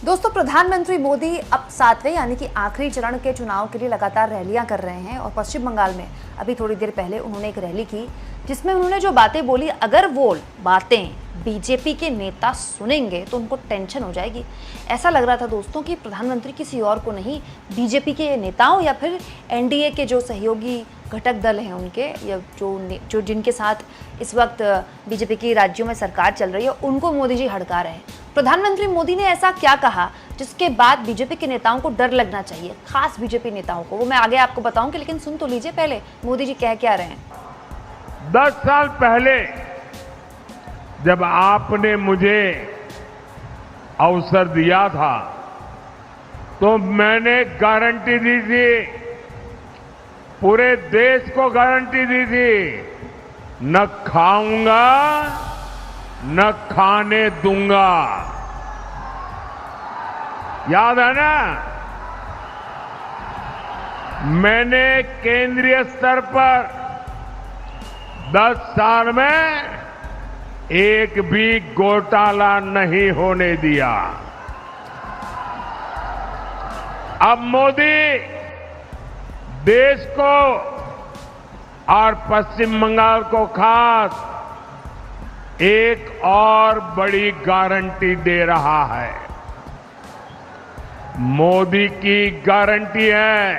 दोस्तों, प्रधानमंत्री मोदी अब 7वें यानी कि आखिरी चरण के चुनाव के लिए लगातार रैलियां कर रहे हैं और पश्चिम बंगाल में अभी थोड़ी देर पहले उन्होंने एक रैली की जिसमें उन्होंने जो बातें बोली, अगर वो बातें बीजेपी के नेता सुनेंगे तो उनको टेंशन हो जाएगी। ऐसा लग रहा था दोस्तों कि प्रधानमंत्री किसी और को नहीं, बीजेपी के नेताओं या फिर एनडीए के जो सहयोगी घटक दल हैं उनके, या जो जिनके साथ इस वक्त बीजेपी की राज्यों में सरकार चल रही है, उनको मोदी जी हड़का रहे हैं। प्रधानमंत्री मोदी ने ऐसा क्या कहा जिसके बाद बीजेपी के नेताओं को डर लगना चाहिए, खास बीजेपी नेताओं को, वो मैं आगे आपको बताऊंगी, लेकिन सुन तो लीजिए पहले मोदी जी कह क्या रहे हैं। 10 साल पहले जब आपने मुझे अवसर दिया था तो मैंने गारंटी दी थी, पूरे देश को गारंटी दी थी, न खाऊंगा न खाने दूंगा। याद है ना? मैंने केंद्रीय स्तर पर 10 साल में एक भी घोटाला नहीं होने दिया। अब मोदी देश को और पश्चिम बंगाल को खास एक और बड़ी गारंटी दे रहा है। मोदी की गारंटी है,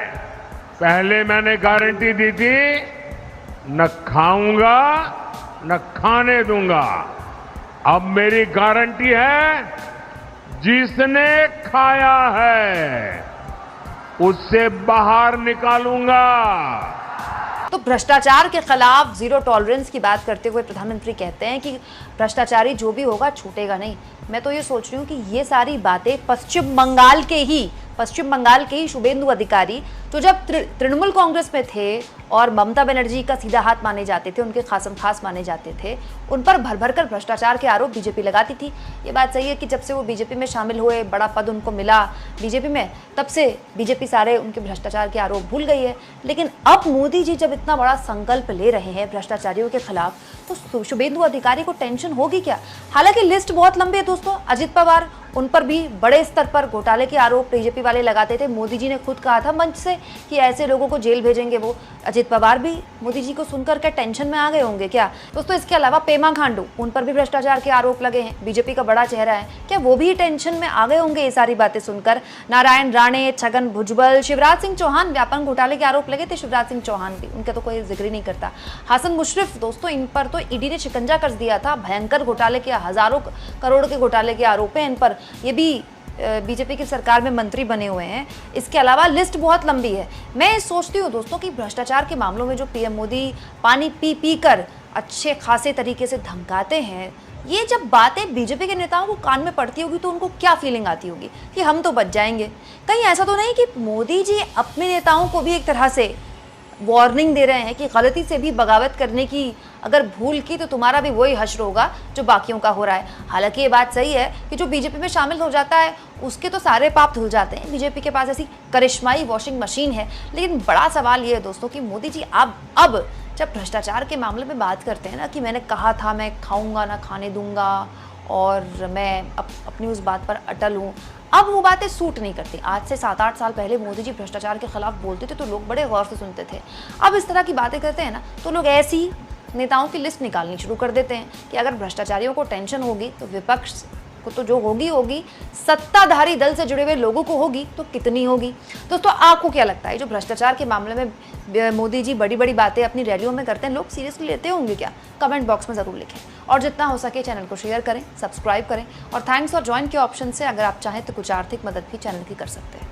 पहले मैंने गारंटी दी थी, न खाऊंगा न खाने दूंगा। अब मेरी गारंटी है, जिसने खाया है उससे बाहर निकालूंगा। तो भ्रष्टाचार के खिलाफ जीरो टॉलरेंस की बात करते हुए प्रधानमंत्री कहते हैं कि भ्रष्टाचारी जो भी होगा छूटेगा नहीं। मैं तो ये सोच रही हूँ कि ये सारी बातें पश्चिम बंगाल के ही शुभेंदु अधिकारी, जो जब तृणमूल कांग्रेस में थे और ममता बनर्जी का सीधा हाथ माने जाते थे, उनके खासम खास माने जाते थे, उन पर भर भर कर भ्रष्टाचार के आरोप बीजेपी लगाती थी। ये बात सही है कि जब से वो बीजेपी में शामिल हुए, बड़ा पद उनको मिला बीजेपी में, तब से बीजेपी सारे उनके भ्रष्टाचार के आरोप भूल गई है। लेकिन अब मोदी जी जब इतना बड़ा संकल्प ले रहे हैं भ्रष्टाचारियों के खिलाफ, तो शुभेंदु अधिकारी को टेंशन होगी क्या? हालांकि लिस्ट बहुत लंबी है दोस्तों। अजित पवार, उन पर भी बड़े स्तर पर घोटाले के आरोप बीजेपी वाले लगाते थे। मोदी जी ने खुद कहा था मंच से कि ऐसे लोगों को जेल भेजेंगे वो। अजित पवार भी मोदी जी को सुनकर के टेंशन में आ गए होंगे क्या दोस्तों? इसके अलावा पेमा खांडू, उन पर भी भ्रष्टाचार के आरोप लगे हैं, बीजेपी का बड़ा चेहरा है, क्या वो भी टेंशन में आ गए होंगे ये सारी बातें सुनकर? नारायण राणे, छगन भुजबल, शिवराज सिंह चौहान, व्यापम घोटाले के आरोप लगे थे, शिवराज सिंह चौहान भी, उनका तो कोई जिक्र ही नहीं करता। हसन मुशर्रफ दोस्तों, इन पर तो ईडी ने शिकंजा कस दिया था, भयंकर घोटाले के, हजारों करोड़ के घोटाले के आरोप है इन पर। ये भी बीजेपी की सरकार में मंत्री बने हुए हैं। इसके अलावा लिस्ट बहुत लंबी है। मैं सोचती हूँ दोस्तों कि भ्रष्टाचार के मामलों में जो पीएम मोदी पानी पी पी कर अच्छे खासे तरीके से धमकाते हैं, ये जब बातें बीजेपी के नेताओं को कान में पड़ती होगी तो उनको क्या फीलिंग आती होगी कि हम तो बच जाएंगे। कहीं ऐसा तो नहीं कि मोदी जी अपने नेताओं को भी एक तरह से वार्निंग दे रहे हैं कि गलती से भी बगावत करने की अगर भूल की तो तुम्हारा भी वही हश्र होगा जो बाकियों का हो रहा है। हालांकि ये बात सही है कि जो बीजेपी में शामिल हो जाता है उसके तो सारे पाप धुल जाते हैं। बीजेपी के पास ऐसी करिश्माई वॉशिंग मशीन है। लेकिन बड़ा सवाल ये है दोस्तों कि मोदी जी अब जब भ्रष्टाचार के मामले में बात करते हैं ना कि मैंने कहा था मैं खाऊंगा ना खाने दूंगा और मैं अपनी उस बात पर अटल हूँ, अब वो बातें सूट नहीं करती। आज से 7-8 साल पहले मोदी जी भ्रष्टाचार के खिलाफ बोलते थे तो लोग बड़े गौर से सुनते थे। अब इस तरह की बातें करते हैं ना तो लोग ऐसी नेताओं की लिस्ट निकालनी शुरू कर देते हैं कि अगर भ्रष्टाचारियों को टेंशन होगी तो विपक्ष को तो जो होगी सत्ताधारी दल से जुड़े हुए लोगों को होगी तो कितनी होगी। दोस्तों, आपको क्या लगता है जो भ्रष्टाचार के मामले में मोदी जी बड़ी बड़ी बातें अपनी रैलियों में करते हैं, लोग सीरियसली लेते होंगे क्या? कमेंट बॉक्स में ज़रूर लिखें और जितना हो सके चैनल को शेयर करें, सब्सक्राइब करें और थैंक्स और ज्वाइन के ऑप्शन से अगर आप चाहें तो कुछ आर्थिक मदद भी चैनल की कर सकते हैं।